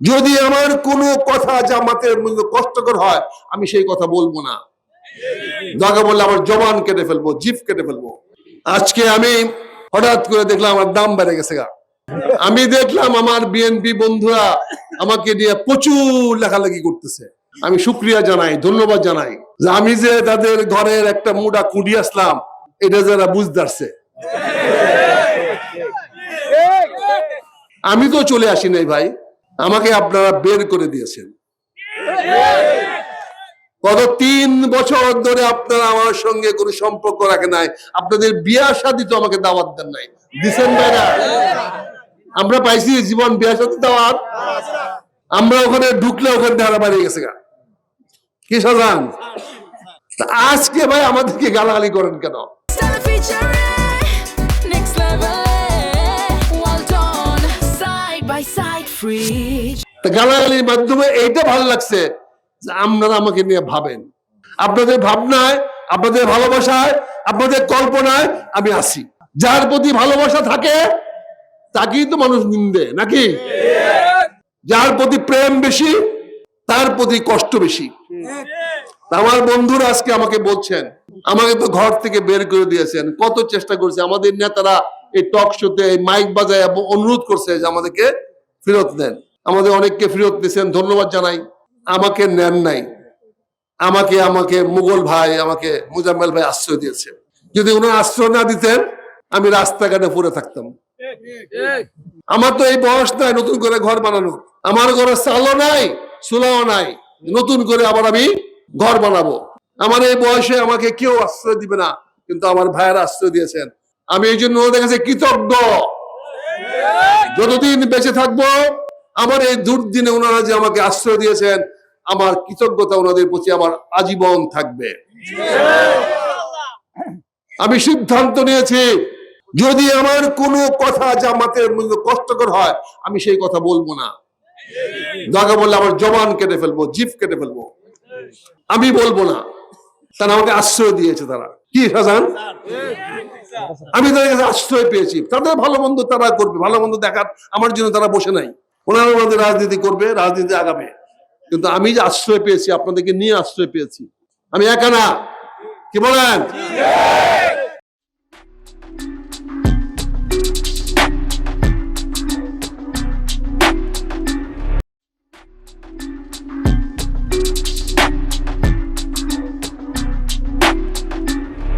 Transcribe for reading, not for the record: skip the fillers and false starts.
যদি আমার কোনো কথা জামাতের মধ্যে কষ্টকর হয় আমি সেই কথা বলবো না, দরকার বললে আমার জবান কেটে ফেলবো, জিভ কেটে ফেলবো। আজকে আমি হঠাৎ করে দেখলাম আমার দাম বেড়ে গেছে গা। আমি দেখলাম আমার বিএনপি বন্ধুরা আমাকে নিয়ে প্রচুর লেখালেখি করতেছে। আমি শুকরিয়া জানাই, ধন্যবাদ জানাই যে আমি যে তাদের ঘরের একটা মুড়া কুড়ি আসলাম এটা যারা বুঝতে পারছে। আমি তো চলে আসি নাই ভাই, আমাকে আপনারা বের করে দিয়েছেন। গত 3 বছর ধরে আপনারা আমার সঙ্গে কোনো সম্পর্ক রাখে নাই, আপনাদের বিয়া শাদী তো আমাকে দাওয়াত দেন নাই, দিচ্ছেন ভাইরা? আমরা পাইছি জীবন বিয়া শাদী দাওয়াত? আমরা ওখানে ঢুকলে ওখানে ধারা বাড়িয়ে গেছে গা, কি সাজান? আজকে ভাই আমাদেরকে গালাগালি করেন কেন? গালাগালির মাধ্যমে এইটা ভালো লাগছে যে আপনারা আমাকে নিয়ে ভাবেন, আপনাদের ভাবনায়, আপনাদের ভালোবাসায়, আপনাদের কল্পনায় আমি আছি। যার প্রতি ভালোবাসা থাকে তাকেই তো মানুষ নিন্দে, নাকি? যার প্রতি প্রেম বেশি তার প্রতি কষ্ট বেশি। আমার বন্ধুরা আজকে আমাকে বলছেন, আমাকে তো ঘর থেকে বের করে দিয়েছেন, কত চেষ্টা করছে আমাদের নেতারা এই টক শোতে মাইক বাজায় অনুরোধ করছে যে আমাদেরকে ফেরত দেন। আমাদের অনেককে ফেরত দিয়েছেন, ধন্যবাদ জানাই। আমাকে নেন নাই, আমাকে মুঘল ভাই, আমাকে মুজাম্মেল ভাই আশ্রয় দিয়েছে। যদি উনি আশ্রয় না দিতেন আমি রাস্তাঘাটে পড়ে থাকতাম। আমার তো এই বয়স নাই নতুন করে ঘর বানানো, আমার ঘরে চালও নাই, চুলাও নাই, নতুন করে আবার আমি ঘর বানাবো। আমার এই বয়সে আমাকে কেউ আশ্রয় দিবে না, কিন্তু আমার ভাইয়েরা আশ্রয় দিয়েছেন। আমি এই জন্য ওদের কাছে কৃতজ্ঞ। যতদিন বেঁচে থাকবো আমার এই দুর্দিনে ওনারা যে আমাকে আশ্রয় দিয়েছেন, আমার কৃতজ্ঞতা ওনাদের প্রতি আমার আজীবন থাকবে। আমি সিদ্ধান্ত নিয়েছি যদি আমার কোনো কথা জামাতের মধ্যে কষ্টকর হয় আমি সেই কথা বলবো না, দরকার বললে আমার জবান কেটে ফেলবো, জিভ কেটে ফেলবো। আমি বলবো না। তারা আমাকে আশ্রয় দিয়েছে, তারা কি শাহজাহান, আমি তাদের কাছে আশ্রয় পেয়েছি। তাদের ভালো মন্দ তারা করবে, ভালো মন্দ দেখার আমার জন্য তারা বসে নাই। ওনারা আমাদের রাজনীতি করবে, রাজনীতি আগাবে, কিন্তু আমি যে আশ্রয় পেয়েছি আপনাদেরকে নিয়ে আশ্রয় পেয়েছি। আমি একা না, কি বলেন?